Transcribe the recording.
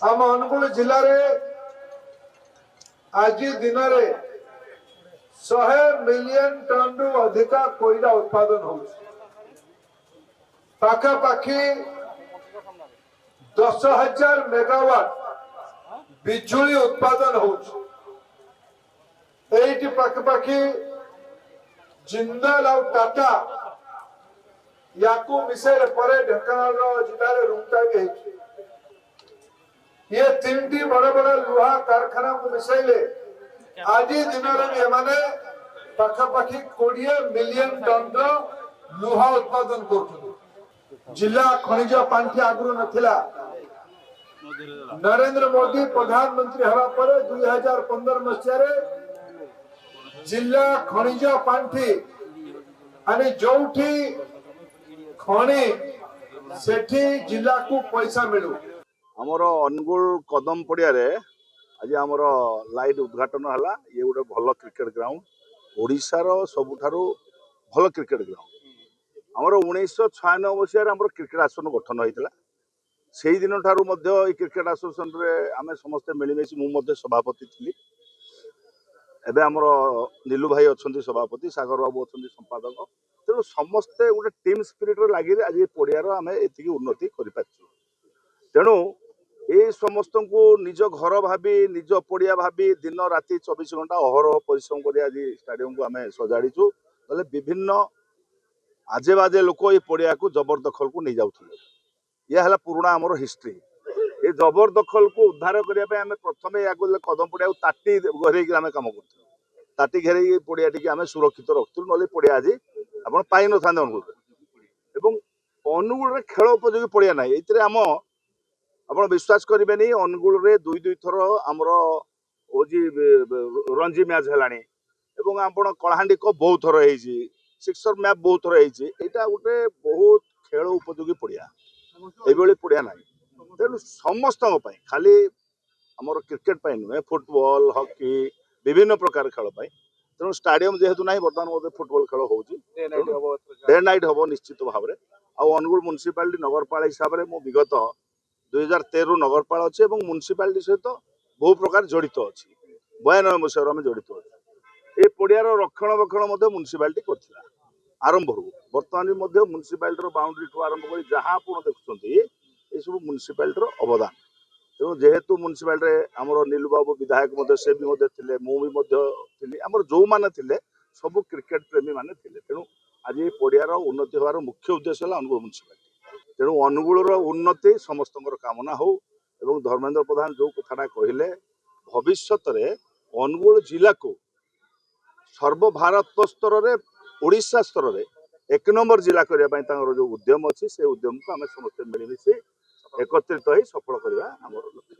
आम अनुगुल जिले में आज दिन में 100 मिलियन टन रु अधिका कोयला उत्पादन हो पाखापाखि 10,000 मेगावाट बिजुली उत्पादन हो पाखापाखि जिंदाल और टाटा या मिसेले ढेंकानाल जिले में रुंगटा भी ये 3टी बड़ बड़ लुहा कारखाना को मिसेले आज दिन में पाखापाखि 20 मिलियन टन लुहा उत्पादन कर जिला खनिज पांठि आगु नथिला नरेंद्र मोदी प्रधानमंत्री हवा पर 2015 मसीह जिला खनिज पांठि आने जोठी खनि सेठी जिला को पैसा मिलू आमर अनुगुल कदम पड़िया आज आमर लाइट उद्घाटन है। ये गोटे भल क्रिकेट ग्राउंड ओडिशार सबुठारु भल क्रिकेट ग्राउंड आमर 1996 मसीह आमर क्रिकेट आसन गठन होता से दिन ठारू क्रिकेट एसोसिएशन रे आमे समस्ते मिलमिशि मु सभापति थी एबे आमर नीलू भाई अच्छा सभापति सागर बाबू अच्छा संपादक तेणु समस्ते गोटे टीम स्पिरिट लगे आज ये पड़ियार आम ये उन्नति कर तेणु ये समस्त को निज घर भावी निज पड़िया भावी दिन राति 24 घंटा अहरह परिश्रम कर आज स्टाडियम को आम सजाड़ीचु ना विभिन्न आजे बाजे लोक ये पड़िया को जबरदखल को नहीं जाऊे यह है पुराना आमर हिस्ट्री ये जबरदखल को उद्धार करने आम प्रथम या कदम पड़िया ताटी घेर आम कम कर ताटी घेर पड़िया टी आम सुरक्षित रखुलु ना पड़िया आज आप पाई न था अनुगुल अनुगुल खेल उपयोगी पड़िया ना ये आम आप विश्वास करेंगे अनुगुल रे दुई दुई थर आमर हूँ रणजी मैच है आप कलाहांडी कप बहुत थर हो सिक्सर मैच बहुत थर होता गोटे बहुत खेल उपयोगी पड़िया ये पड़िया ना तेणु समस्त खाली आमर क्रिकेट नुहे फुटबॉल हॉकी विभिन्न प्रकार खेल तेणु स्टाडियम जेहेतु ना बर्तमान फुटबॉल खेल हो डे नाइट हम निश्चित भाव में अनुगुल म्युनिसिपालिटी नगरपाल हिसाब से मु विगत 2013 नगरपाल अच्छे म्युनिसिपालिटी सहित बहु प्रकार जड़ित अच्छी 92 मसीह आम जड़ित अच्छे ये पड़ियार रक्षणाबेक्षण म्युनिसिपालिटी कर आरंभ बर्तमान म्युनिसिपालिटी बाउंड्री ठू आरंभ कर जहाँ आप देखुं ये सब म्युनिसिपालिटी अवदान तेणु जेहेतु म्युनिसिपालिटी आमर नीलू बाबू विधायक से भी मुझे आमर जो मैंने सब क्रिकेट प्रेमी मैंने तेणु आज ये पड़ियार उन्नति होवार मुख्य उद्देश्य है अनुगुल म्युनिसिपालिटी तेणु अनुगुल उन्नति समस्त कामना हो एवं धर्मेंद्र प्रधान जो कथाटा कहले भविष्यत अनुगुल जिला को सर्वभारत स्तर में ओडिशा स्तर में 1 नंबर जिला करने जो उद्यम अच्छी से उद्यम को आम समस्त मिलमिशि एकत्रित हो सफल करवा आम लक्ष्य।